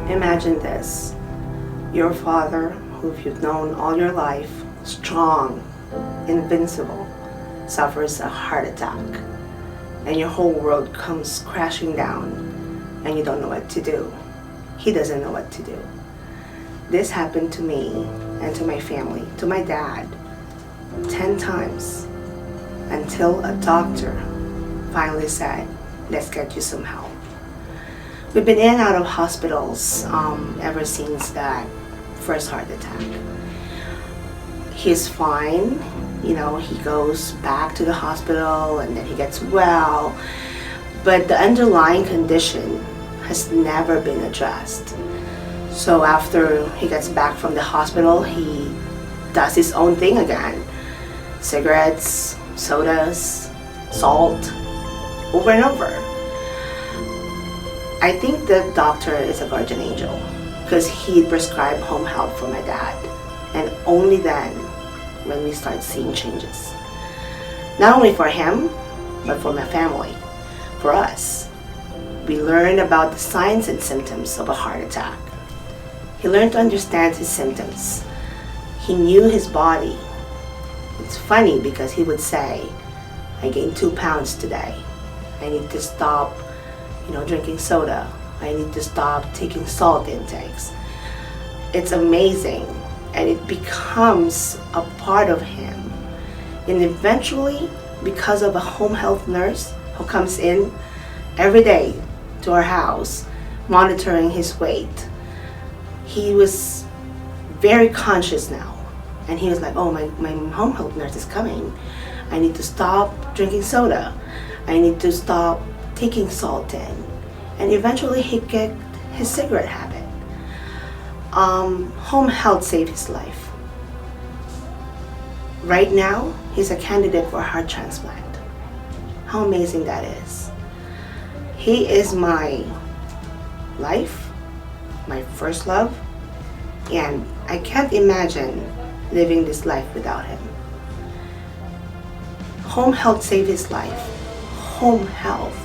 Imagine this. Your father, who you've known all your life, strong, invincible, suffers a heart attack, and your whole world comes crashing down, and you don't know what to do. He doesn't know what to do. This happened to me and to my family, to my dad, 10 times, until a doctor finally said, let's get you some help. We've been in and out of hospitals ever since that first heart attack. He's fine, he goes back to the hospital and then he gets well, but the underlying condition has never been addressed. So after he gets back from the hospital, he does his own thing again. Cigarettes, sodas, salt, over and over. I think the doctor is a guardian angel because he prescribed home health for my dad, and only then when we start seeing changes. Not only for him, but for my family, for us. We learned about the signs and symptoms of a heart attack. He learned to understand his symptoms. He knew his body. It's funny because he would say, I gained 2 pounds today. I need to stop drinking soda. I need to stop taking salt intakes. It's amazing, and it becomes a part of him. And eventually, because of a home health nurse who comes in every day to our house, monitoring his weight, he was very conscious now. And he was like, oh, my home health nurse is coming. I need to stop drinking soda. I need to stop taking salt in. And eventually he kicked his cigarette habit. Home health saved his life. Right now, he's a candidate for a heart transplant. How amazing that is. He is my life, my first love, and I can't imagine living this life without him. Home health saved his life. Home health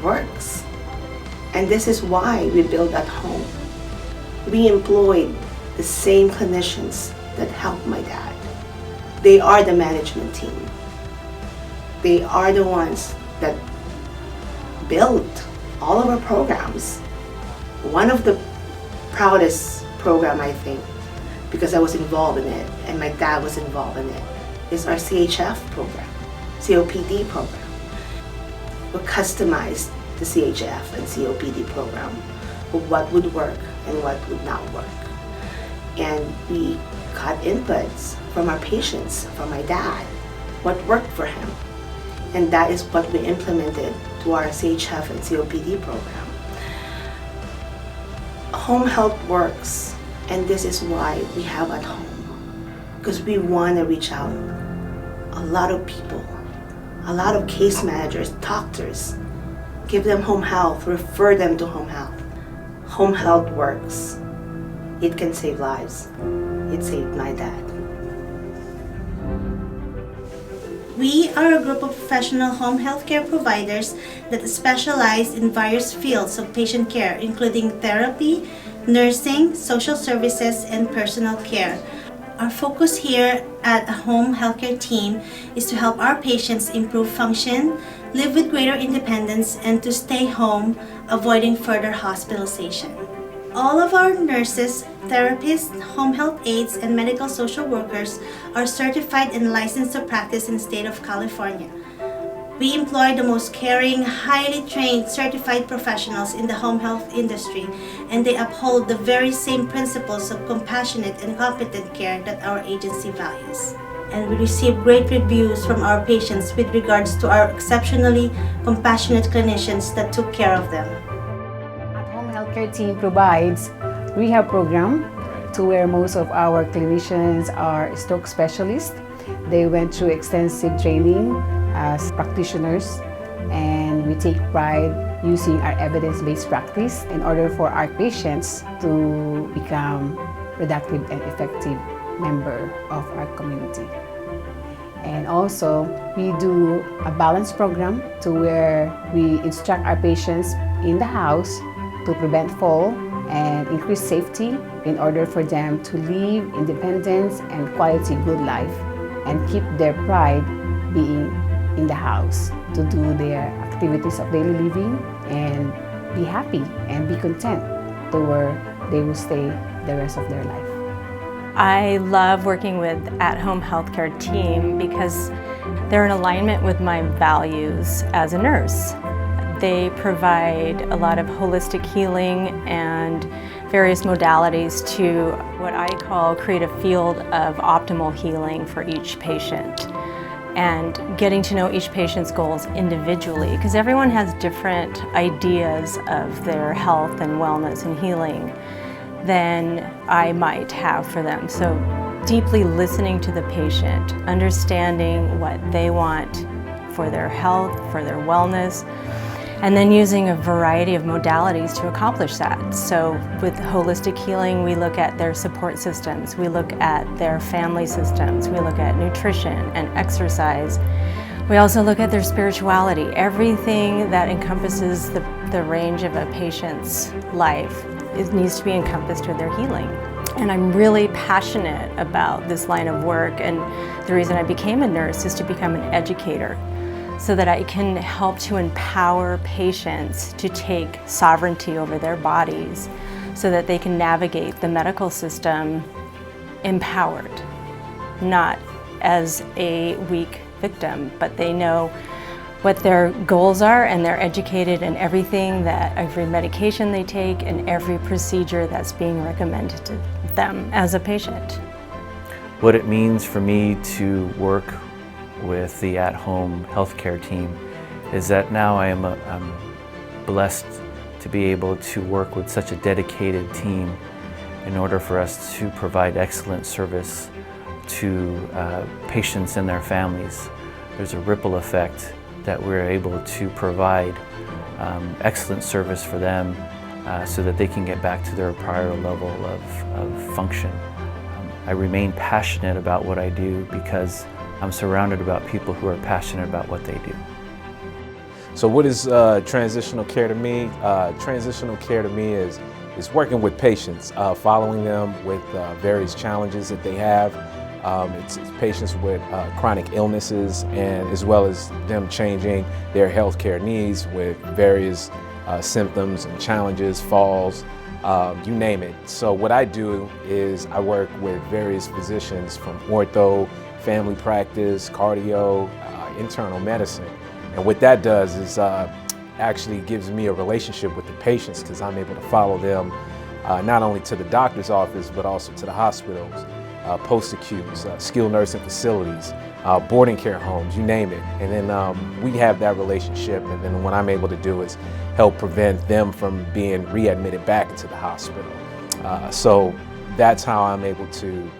works. And this is why we build at home. We employed the same clinicians that helped my dad. They are the management team. They are the ones that built all of our programs. One of the proudest program, I think, because I was involved in it and my dad was involved in it, is our CHF program, COPD program. We customized the CHF and COPD program of what would work and what would not work. And we got inputs from our patients, from my dad, what worked for him. And that is what we implemented to our CHF and COPD program. Home health works, and this is why we have at home. Because we want to reach out. A lot of people, a lot of case managers, doctors, give them home health, refer them to home health. Home health works. It can save lives. It saved my dad. We are a group of professional home healthcare providers that specialize in various fields of patient care, including therapy, nursing, social services, and personal care. Our focus here at AtHome Healthcare Team is to help our patients improve function, live with greater independence, and to stay home, avoiding further hospitalization. All of our nurses, therapists, home health aides, and medical social workers are certified and licensed to practice in the state of California. We employ the most caring, highly trained, certified professionals in the home health industry, and they uphold the very same principles of compassionate and competent care that our agency values. And we receive great reviews from our patients with regards to our exceptionally compassionate clinicians that took care of them. AtHome Healthcare Team provides rehab program to where most of our clinicians are stroke specialists. They went through extensive training as practitioners, and we take pride using our evidence-based practice in order for our patients to become productive and effective member of our community. And also, we do a balanced program to where we instruct our patients in the house to prevent fall and increase safety in order for them to live independence and quality good life and keep their pride being in the house to do their activities of daily living and be happy and be content to where they will stay the rest of their life. I love working with AtHome Healthcare Team because they're in alignment with my values as a nurse. They provide a lot of holistic healing and various modalities to what I call create a field of optimal healing for each patient, and getting to know each patient's goals individually, because everyone has different ideas of their health and wellness and healing than I might have for them. So deeply listening to the patient, understanding what they want for their health, for their wellness, and then using a variety of modalities to accomplish that. So with holistic healing, we look at their support systems, we look at their family systems, we look at nutrition and exercise. We also look at their spirituality, everything that encompasses the range of a patient's life. It needs to be encompassed with their healing. And I'm really passionate about this line of work, and the reason I became a nurse is to become an educator so that I can help to empower patients to take sovereignty over their bodies so that they can navigate the medical system empowered, not as a weak victim, but they know what their goals are and they're educated in every medication they take and every procedure that's being recommended to them as a patient. What it means for me to work with the AtHome Healthcare Team is that now I'm blessed to be able to work with such a dedicated team in order for us to provide excellent service to patients and their families. There's a ripple effect that we're able to provide excellent service for them so that they can get back to their prior level of function. I remain passionate about what I do because I'm surrounded about people who are passionate about what they do. So what is transitional care to me? Transitional care to me is working with patients, following them with various challenges that they have. It's patients with chronic illnesses, and as well as them changing their healthcare needs with various symptoms and challenges, falls, you name it. So what I do is I work with various physicians from ortho, family practice, cardio, internal medicine. And what that does is actually gives me a relationship with the patients because I'm able to follow them not only to the doctor's office, but also to the hospitals. Post-acutes, skilled nursing facilities, boarding care homes, you name it. And then we have that relationship, and then what I'm able to do is help prevent them from being readmitted back into the hospital. So that's how I'm able to,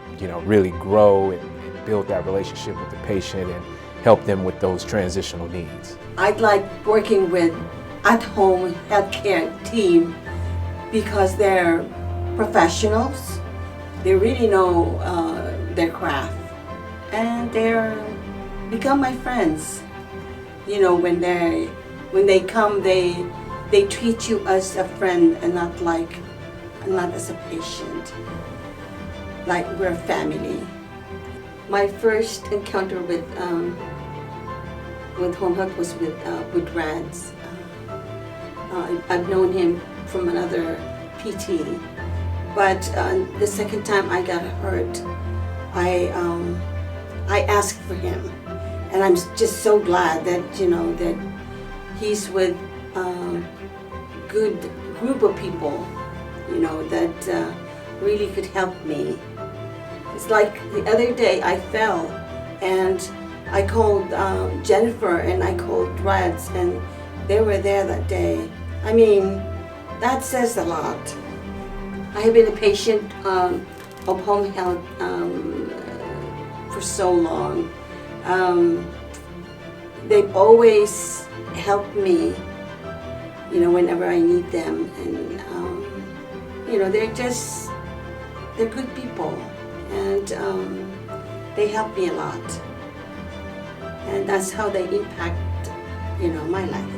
really grow and build that relationship with the patient and help them with those transitional needs. I'd like working with AtHome Healthcare Team because they're professionals. They really know their craft, and they're become my friends. When they come, they treat you as a friend and not as a patient. Like we're family. My first encounter with home health was with Rads. I've known him from another PT. But the second time I got hurt, I asked for him, and I'm just so glad that that he's with a good group of people, that really could help me. It's like the other day I fell, and I called Jennifer and I called Rads, and they were there that day. I mean, that says a lot. I have been a patient of home health for so long. They've always helped me, whenever I need them, and they're good people, and they help me a lot, and that's how they impact, my life.